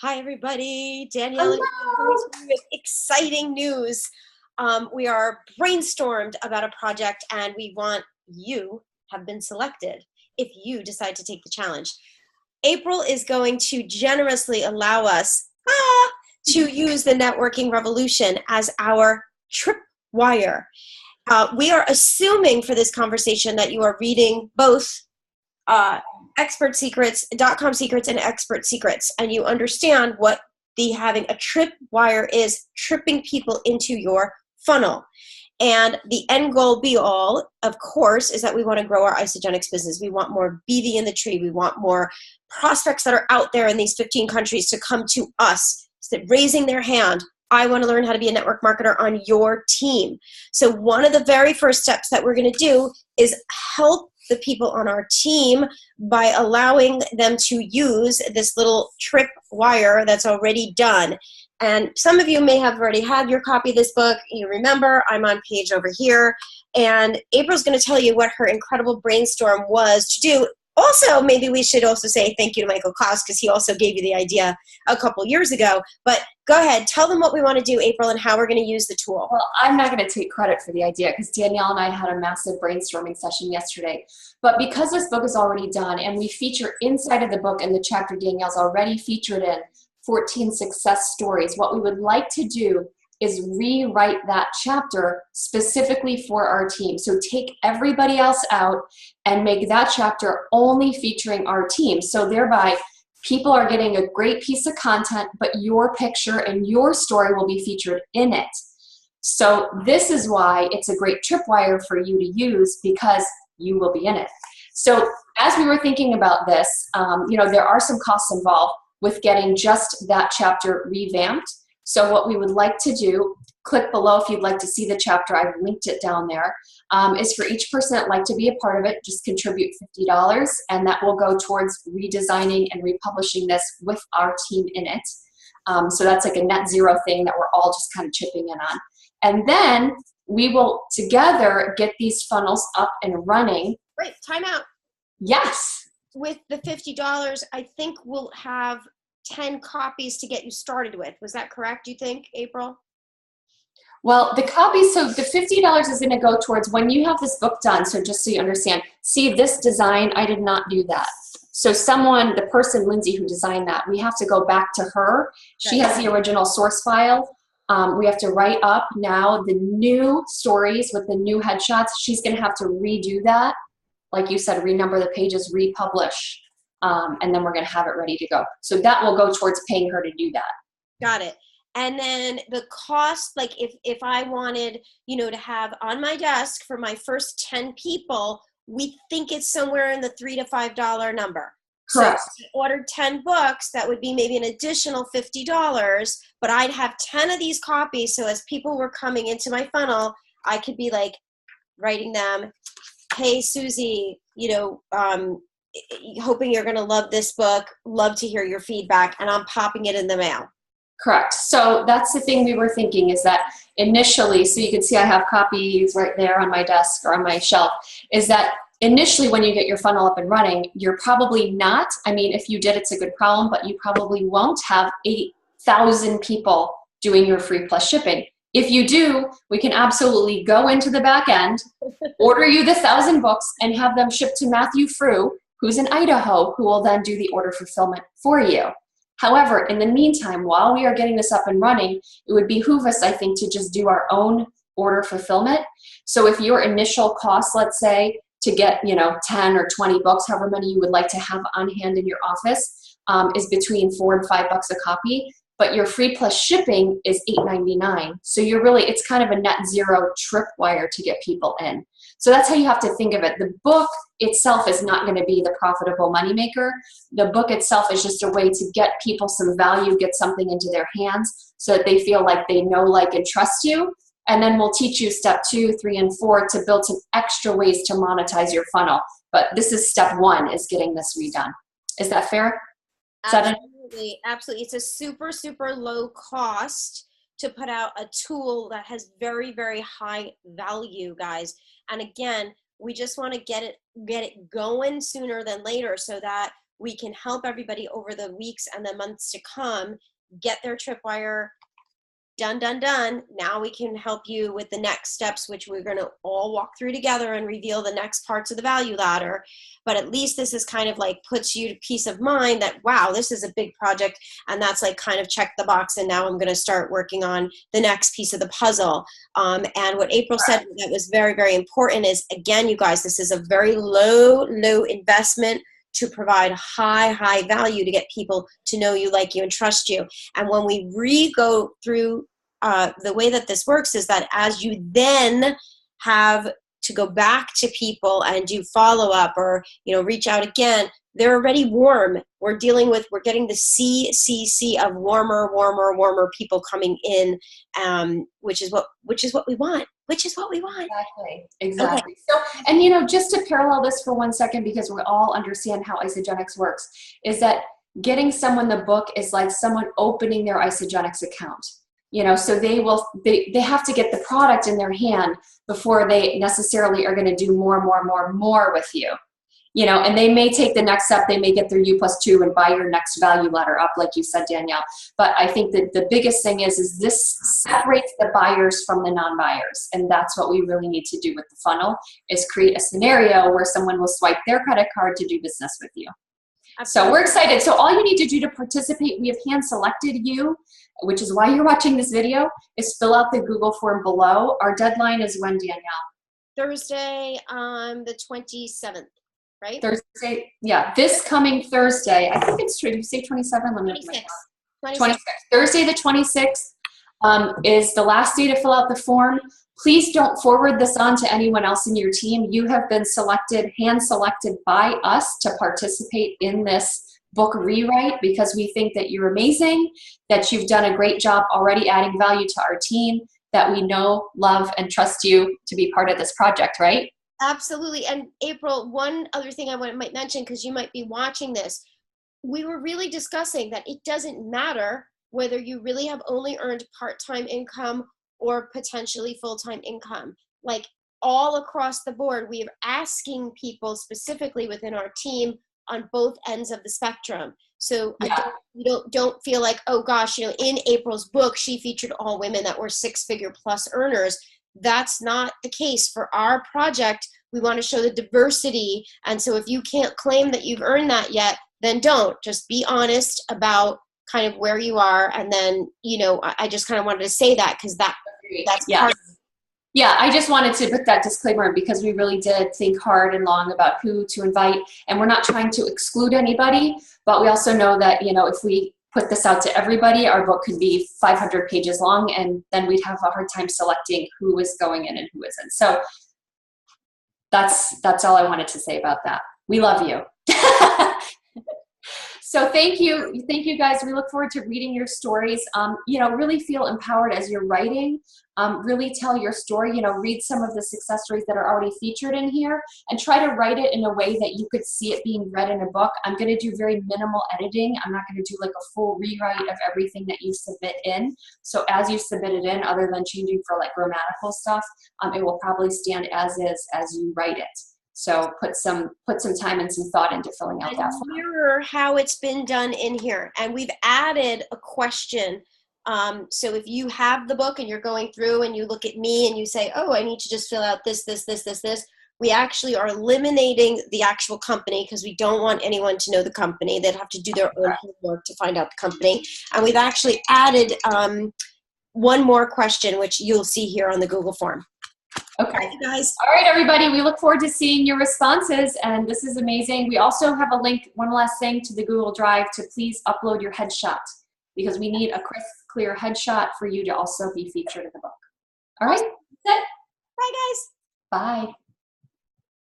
Hi, everybody. Danielle April coming Hello. to you with exciting news. We are brainstormed about a project and we want you have been selected if you decide to take the challenge. April is going to generously allow us to use the networking revolution as our tripwire. We are assuming for this conversation that you are reading both uh, expert secrets, .com secrets, and expert secrets, and you understand what the having a trip wire is, tripping people into your funnel. And the end goal be all, of course, is that we want to grow our isogenics business. We want more BV in the tree. We want more prospects that are out there in these 15 countries to come to us, raising their hand. I want to learn how to be a network marketer on your team. So one of the very first steps that we're going to do is help the people on our team by allowing them to use this little trip wire that's already done. And some of you may have already had your copy of this book. You remember, I'm on page over here. And April's going to tell you what her incredible brainstorm was to do. Also, maybe we should also say thank you to Michael Klaus because he also gave you the idea a couple years ago. But go ahead, tell them what we want to do, April, and how we're going to use the tool. Well, I'm not going to take credit for the idea because Danielle and I had a massive brainstorming session yesterday. But because this book is already done and we feature inside of the book in the chapter Danielle's already featured in 14 success stories, what we would like to do is rewrite that chapter specifically for our team. So take everybody else out and make that chapter only featuring our team. So thereby, people are getting a great piece of content, but your picture and your story will be featured in it. So this is why it's a great tripwire for you to use because you will be in it. So as we were thinking about this, there are some costs involved with getting just that chapter revamped. So what we would like to do, click below if you'd like to see the chapter, I've linked it down there, is for each person that'd like to be a part of it, just contribute $50, and that will go towards redesigning and republishing this with our team in it. So that's like a net zero thing that we're all just kind of chipping in on. And then we will together get these funnels up and running. Wait, time out. Yes. With the $50, I think we'll have 10 copies to get you started with. Was that correct, do you think, April? Well, the copies, so the $50 is going to go towards when you have this book done. So just so you understand, see this design, I did not do that. So the person, Lindsay, who designed that, we have to go back to her. She has the original source file. We have to write up now the new stories with the new headshots. She's going to have to redo that. Like you said, renumber the pages, republish, and then we're going to have it ready to go. So that will go towards paying her to do that. Got it. And then the cost, like if I wanted, to have on my desk for my first 10 people, we think it's somewhere in the $3 to $5 number. Correct. So if I ordered 10 books, that would be maybe an additional $50, but I'd have 10 of these copies. So as people were coming into my funnel, I could be like writing them, hey, Susie, hoping you're going to love this book, love to hear your feedback, and I'm popping it in the mail. Correct. So that's the thing we were thinking is that initially, so you can see I have copies right there on my desk or on my shelf, is that initially when you get your funnel up and running, you're probably not, if you did, it's a good problem, but you probably won't have 8,000 people doing your free plus shipping. If you do, we can absolutely go into the back end, order you the 1,000 books, and have them shipped to Matthew Frew, who's in Idaho, who will then do the order fulfillment for you. However, in the meantime, while we are getting this up and running, it would behoove us, I think, to just do our own order fulfillment. So if your initial cost, let's say, to get 10 or 20 books, however many you would like to have on hand in your office, is between $4 and $5 a copy, but your free plus shipping is $8.99. So it's kind of a net zero tripwire to get people in. So that's how you have to think of it. The book itself is not going to be the profitable moneymaker. The book itself is just a way to get people some value, get something into their hands so that they feel like they know, like, and trust you. And then we'll teach you step 2, 3, and 4 to build some extra ways to monetize your funnel. But this is step 1, is getting this redone. Is that fair? Absolutely. Absolutely. It's a super, super low cost to put out a tool that has very, very high value, guys. And again, we just want to get it going sooner than later so that we can help everybody over the weeks and the months to come get their tripwire done. Now we can help you with the next steps, which we're going to all walk through together and reveal the next parts of the value ladder. But at least this is kind of like puts you to peace of mind that, wow, this is a big project. And that's like kind of check the box. And now I'm going to start working on the next piece of the puzzle. And what April said that was very, very important is, again, you guys, this is a very low investment to provide high value to get people to know you, like you, and trust you. And when we go through the way that this works is that as you then have to go back to people and do follow up or, reach out again, they're already warm. We're getting the CCC of warmer people coming in, which is what we want. Exactly. Okay. So, and just to parallel this for 1 second, because we all understand how Isagenix works, is that getting someone the book is like someone opening their Isagenix account. So they have to get the product in their hand before they necessarily are going to do more with you. And they may take the next step. They may get their U+2 and buy your next value ladder up, like you said, Danielle. But I think that the biggest thing is this separates the buyers from the non-buyers. And that's what we really need to do with the funnel, is create a scenario where someone will swipe their credit card to do business with you. So we're excited. So all you need to do to participate, we have hand selected you, which is why you're watching this video, is fill out the Google form below. Our deadline is when, Danielle? Thursday, the 27th. Right? Thursday, yeah, this coming Thursday. I think it's true. Did you say 27? Let me 26. Thursday the 26th is the last day to fill out the form. Please don't forward this on to anyone else in your team. You have been hand selected by us to participate in this book rewrite because we think that you're amazing, that you've done a great job already adding value to our team, that we know, love, and trust you to be part of this project, right? Absolutely. And April, one other thing I might mention, because you might be watching this, we were really discussing that it doesn't matter whether you really have only earned part-time income or potentially full-time income. Like all across the board, we are asking people specifically within our team on both ends of the spectrum. So yeah. don't feel like, oh gosh, in April's book, she featured all women that were six-figure plus earners. That's not the case for our project. We want to show the diversity. And so if you can't claim that you've earned that yet, then don't. Just be honest about kind of where you are. And then, I just kind of wanted to say that because that's part of it. Yeah, I just wanted to put that disclaimer in because we really did think hard and long about who to invite. And we're not trying to exclude anybody, but we also know that, if we put this out to everybody, our book could be 500 pages long, and then we'd have a hard time selecting who is going in and who isn't. So that's all I wanted to say about that. We love you. So thank you guys. We look forward to reading your stories. Really feel empowered as you're writing. Really tell your story. Read some of the success stories that are already featured in here, and try to write it in a way that you could see it being read in a book. I'm going to do very minimal editing. I'm not going to do like a full rewrite of everything that you submit in. So as you submit it in, other than changing for like grammatical stuff, it will probably stand as is as you write it. So put some time and some thought into filling out that form. Mirror how it's been done in here. And we've added a question. So if you have the book and you're going through and you look at me and you say, oh, I need to just fill out this, we actually are eliminating the actual company because we don't want anyone to know the company. They'd have to do their own homework to find out the company. And we've actually added one more question, which you'll see here on the Google form. Okay. All right, you guys. All right, everybody. We look forward to seeing your responses, and this is amazing. We also have a link, one last thing, to the Google Drive to please upload your headshot because we need a crisp, clear headshot for you to also be featured in the book. All right? That's it. Bye, guys. Bye.